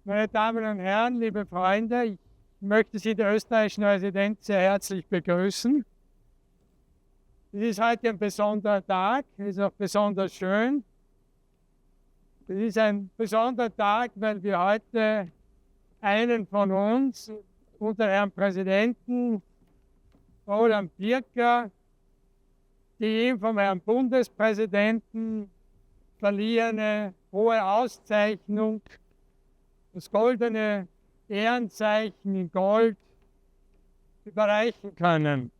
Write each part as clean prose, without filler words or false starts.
Meine Damen und Herren, liebe Freunde, ich möchte Sie der österreichischen Residenz sehr herzlich begrüßen. Es ist heute ein besonderer Tag, es ist auch besonders schön. Es ist ein besonderer Tag, weil wir heute einen von uns, unter Herrn Präsidenten Roland Pirker, die ihm vom Herrn Bundespräsidenten verliehene hohe Auszeichnung, das goldene Ehrenzeichen in Gold, überreichen können.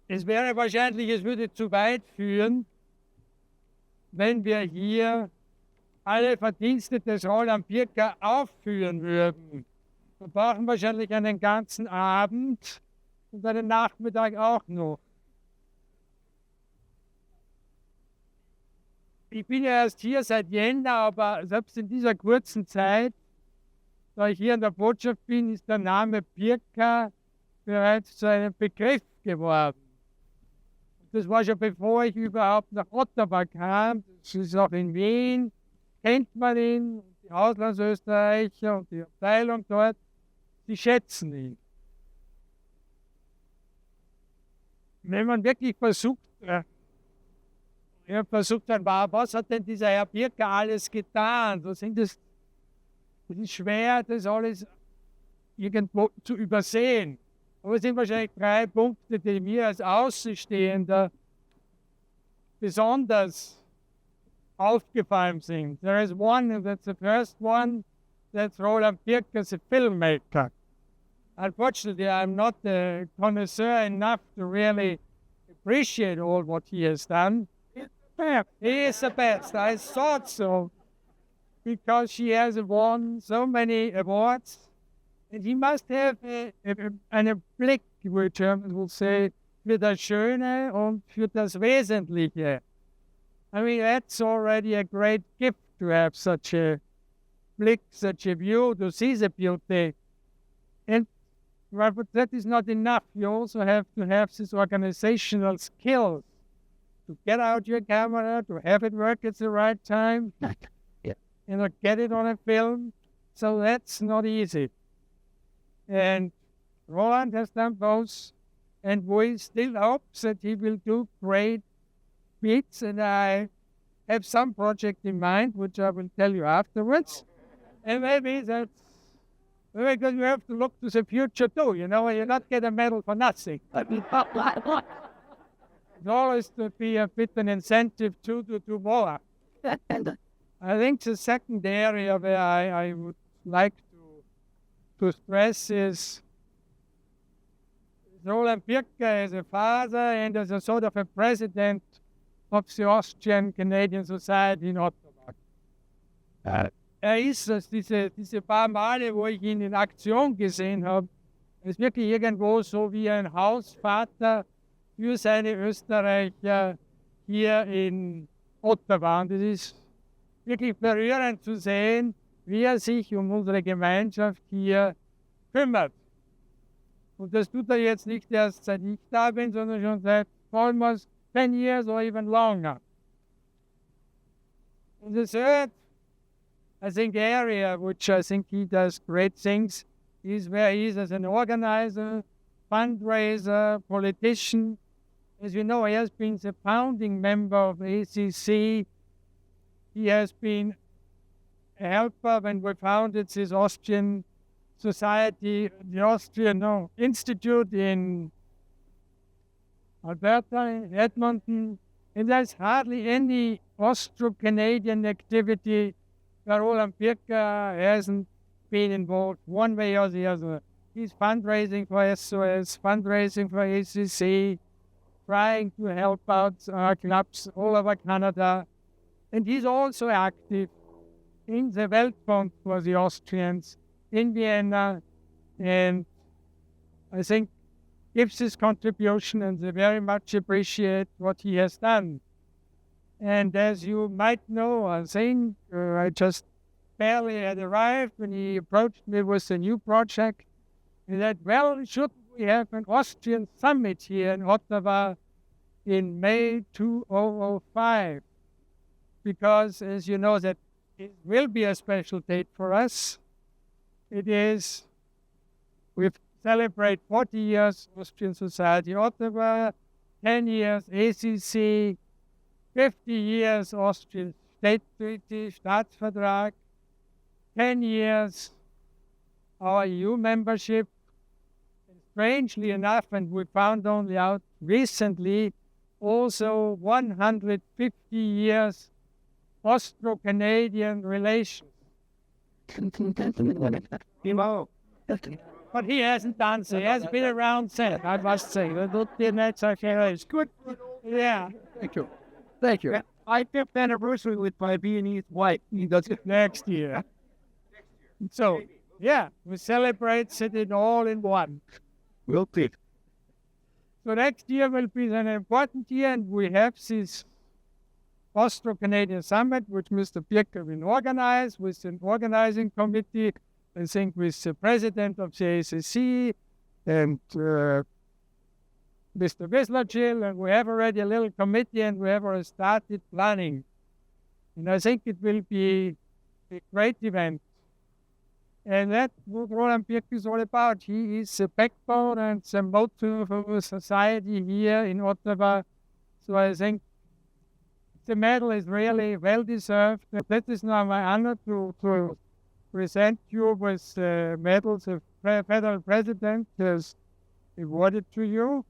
Es wäre wahrscheinlich, es würde zu weit führen, wenn wir hier alle Verdienste des Roland Pirker aufführen würden. Wir brauchen wahrscheinlich einen ganzen Abend und einen Nachmittag auch noch. Ich bin ja erst hier seit Jänner, aber selbst in dieser kurzen Zeit, da ich hier in der Botschaft bin, ist der Name Pirker bereits zu einem Begriff geworden. Das war schon bevor ich überhaupt nach Ottawa kam. Das ist auch in Wien, kennt man ihn, die Auslandsösterreicher und die Abteilung dort, die schätzen ihn. Wenn man wirklich versucht, ich habe versucht, was hat denn dieser Herr Pirker alles getan? Es ist schwer, das alles irgendwo zu übersehen. Aber es sind wahrscheinlich 3 Punkte, die mir als Außenstehender besonders aufgefallen sind. There is one, and that's the first one, that's Roland Pirker as a filmmaker. Unfortunately, I'm not a connoisseur enough to really appreciate all what he has done. He is the best. I thought so, because she has won so many awards, and he must have einen Blick, wie Germans will say, für das Schöne und für das Wesentliche. I mean, that's already a great gift to have such a blick, such a view, to see the beauty. And but that is not enough. You also have to have this organizational skills. To get out your camera, to have it work at the right time, get it on a film. So that's not easy. And Roland has done both, and we still hope that he will do great bits, and I have some project in mind, which I will tell you afterwards. And maybe that's because you have to look to the future too, you not get a medal for nothing. It's always to be a bit an incentive to do more. I think the second area where I would like to stress is Roland Pirker as a father and as a sort of a president of the Austrian Canadian Society in Ottawa. Ist es, diese paar Male, wo ich ihn in Aktion gesehen habe, ist wirklich irgendwo so wie ein Hausvater für seine Österreicher hier in Ottawa. Und es ist wirklich berührend zu sehen, wie er sich um unsere Gemeinschaft hier kümmert. Und das tut er jetzt nicht erst seit ich da bin, sondern schon seit almost 10 years or even longer. And the third, I think, area which I think he does great things is where he is as an organizer, fundraiser, politician. As you know, he has been the founding member of ACC. He has been a helper when we founded this Austrian society, the Austrian Institute in Alberta, in Edmonton. And there's hardly any Austro-Canadian activity where Roland Pirker hasn't been involved one way or the other. He's fundraising for SOS, fundraising for ACC, trying to help out clubs all over Canada. And he's also active in the Weltbund for the Austrians in Vienna, and I think gives his contribution, and they very much appreciate what he has done. And as you might know, I think I just barely had arrived when he approached me with a new project. He said, well, shouldn't we have an Austrian summit here in Ottawa in May 2005? Because, as you know, that it will be a special date for us. We celebrate 40 years Austrian Society Ottawa, 10 years ACC, 50 years Austrian State Treaty, Staatsvertrag, 10 years our EU membership. And strangely enough, and we found only out recently, also 150 years Austro-Canadian relations. But he hasn't done so. He hasn't been around since, I must say. It's good. Yeah. Thank you. Thank you. I 5th anniversary with my Viennese wife. That's next year. So, yeah, we celebrate it all in one. We'll see. So next year will be an important year, and we have this Austro-Canadian Summit, which Mr. Pirker will organize with an organizing committee, I think with the president of the ACC and Mr. Wislerchill, and we have already a little committee, and we have already started planning. And I think it will be a great event. And that's what Roland Pirker is all about. He is the backbone and the motor of our society here in Ottawa. So I think the medal is really well deserved. And that is now my honor to present you with the medals the federal president has awarded to you,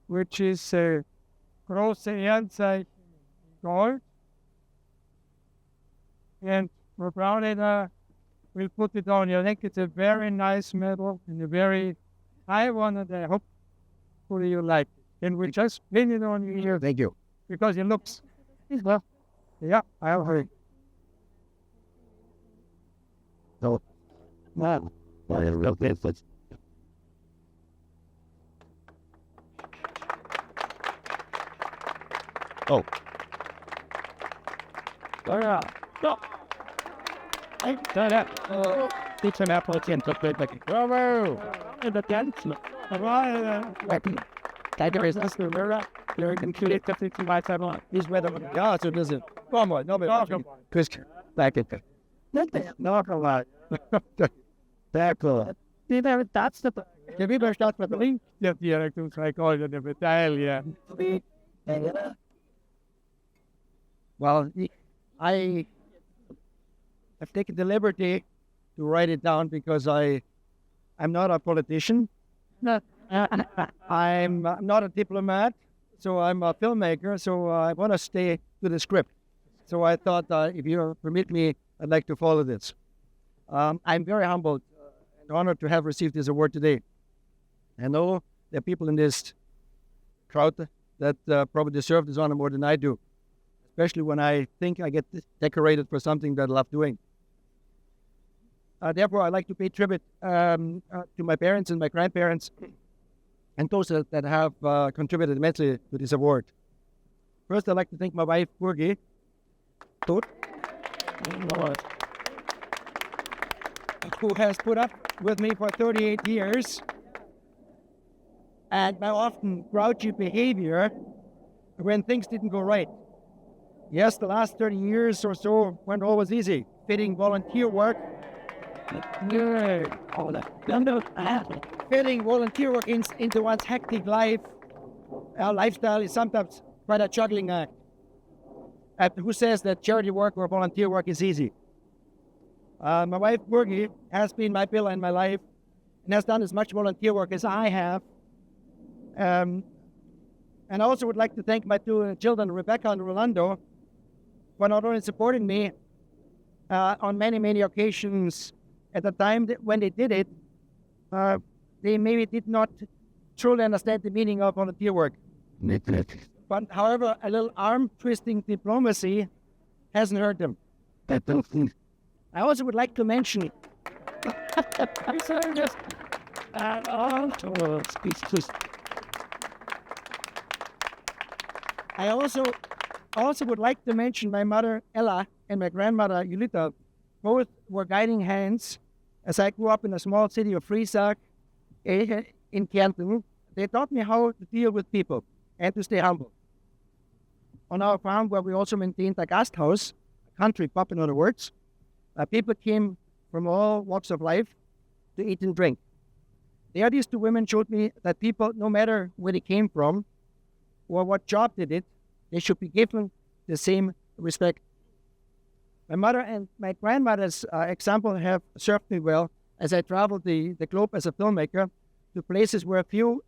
which is a große EHRENZEICHEN gold. And for Browneder, we'll put it on you. I think it's a very nice medal and a very high one, and I hope you like it. And we just pin it on you here. Thank you. Because it looks, well, yeah, I'll hurry. No. Wow. Oh. No. It's an applicant of the bravo. And again, Tiger is this the mirror. You're computed to 55 seven. He's weather. Yeah, so does it. Come on, no, but Chris, back it. Not a lot. Back up. That's the. Can we burst out with the link? the director psychology of the battalion. Well, I've taken the liberty to write it down because I'm not a politician. I'm not a diplomat, so I'm a filmmaker, so I want to stay to the script. So I thought, if you permit me, I'd like to follow this. I'm very humbled and honored to have received this award today. I know there are people in this crowd that probably deserve this honor more than I do, especially when I think I get decorated for something that I love doing. Therefore, I'd like to pay tribute to my parents and my grandparents and those that have contributed immensely to this award. First, I'd like to thank my wife, Burgi, who has put up with me for 38 years, and my often grouchy behavior when things didn't go right. Yes, the last 30 years or so weren't always easy. Fitting volunteer work into one's hectic life, our lifestyle is sometimes quite a juggling act. Who says that charity work or volunteer work is easy? My wife, Burgi, has been my pillar in my life and has done as much volunteer work as I have. And I also would like to thank my two children, Rebecca and Rolando, for not only supporting me on many, many occasions. At the time when they did it, they maybe did not truly understand the meaning of volunteer work. But however, a little arm-twisting diplomacy hasn't hurt them. I also would like to mention I also would like to mention my mother, Ella, and my grandmother, Julita. Both were guiding hands as I grew up in a small city of Friesach in Kärnten. They taught me how to deal with people and to stay humble. On our farm, where we also maintained a Gasthaus, country pub, in other words. People came from all walks of life to eat and drink. There, these two women showed me that people, no matter where they came from or what job they did, they should be given the same respect. My mother and my grandmother's example have served me well as I traveled the globe as a filmmaker to places where few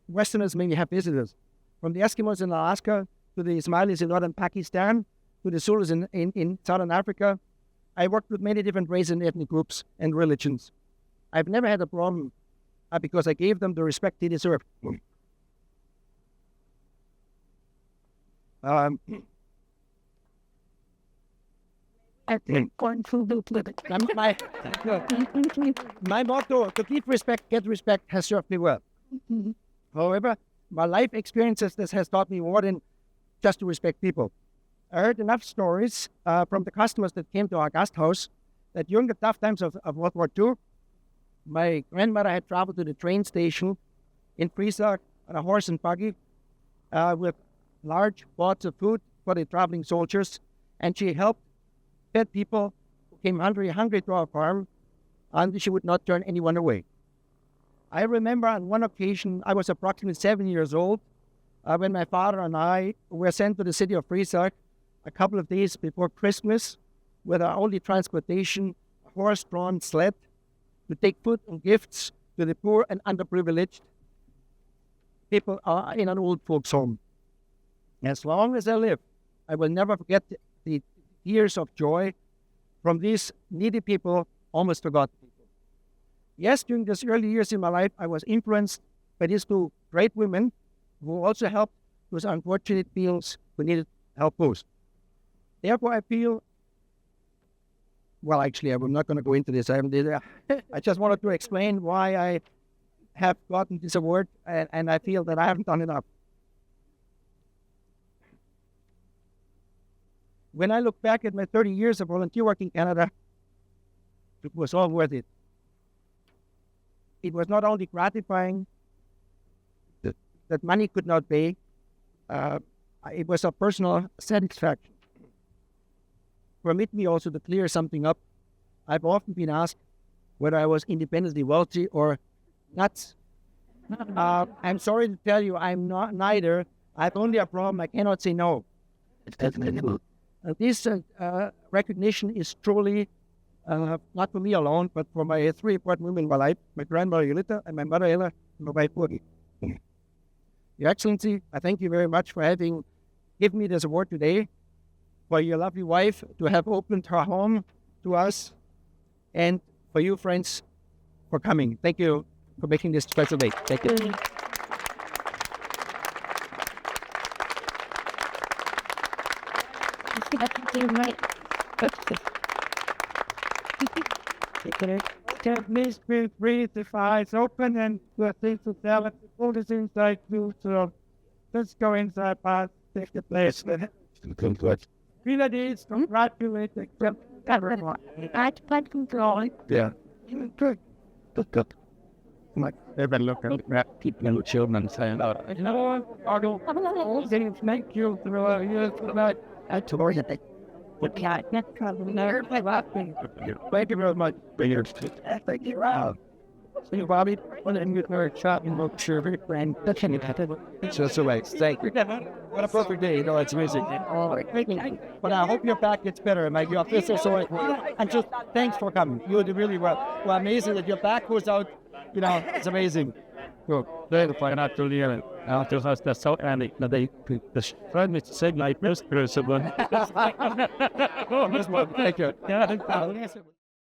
Westerners maybe have visited. From the Eskimos in Alaska to the Ismailis in northern Pakistan to the Zulus in southern Africa, I worked with many different race and ethnic groups and religions. I've never had a problem because I gave them the respect they deserve. My motto, to give respect, get respect, has served me well. However, my life experiences, this has taught me more than just to respect people. I heard enough stories from the customers that came to our guest house that during the tough times of World War II, my grandmother had traveled to the train station in Friesach on a horse and buggy with large pots of food for the traveling soldiers, and she helped fed people who came hungry to our farm, and she would not turn anyone away. I remember on one occasion, I was approximately 7 years old, when my father and I were sent to the city of Friesach a couple of days before Christmas with our only transportation, a horse-drawn sled, to take food and gifts to the poor and underprivileged people in an old folks' home. As long as I live, I will never forget the tears of joy from these needy people, almost forgotten people. Yes, during these early years in my life, I was influenced by these two great women who also helped those unfortunate beings who needed help most. Therefore, I feel, well, actually, I'm not going to go into this. I just wanted to explain why I have gotten this award, and I feel that I haven't done enough. When I look back at my 30 years of volunteer work in Canada, it was all worth it. It was not only gratifying that money could not pay, it was a personal satisfaction. Permit me also to clear something up. I've often been asked whether I was independently wealthy or nuts. I'm sorry to tell you, I'm not neither. I have only a problem. I cannot say no. This recognition is truly not for me alone, but for my three important women in my life, my grandmother Yolita and my mother Ella and my wife Purgi. Your Excellency, I thank you very much for having given me this award today, for your lovely wife to have opened her home to us, and for you, friends, for coming. Thank you for making this special day. Thank you. Please feel free to keep eyes open and to things to tell if the food is inside too, so let's go inside past, take the place. Feel these, congratulate everyone. Yeah. Good. Everybody look at that. People, children saying, oh, Otto, thank you for your tonight. thank you very much. Thank you. See you, Bobby. What a good shot in the shirt, and that's It's just a way. Thank you. What a perfect day. You know, it's amazing. But I hope your back gets better. My your officer, so and just thanks for coming. You did really well. Well, amazing that your back goes out. You know, it's amazing. Good. They're naturally ill. After us, that's so early that they tried me to say like this person. Thank you.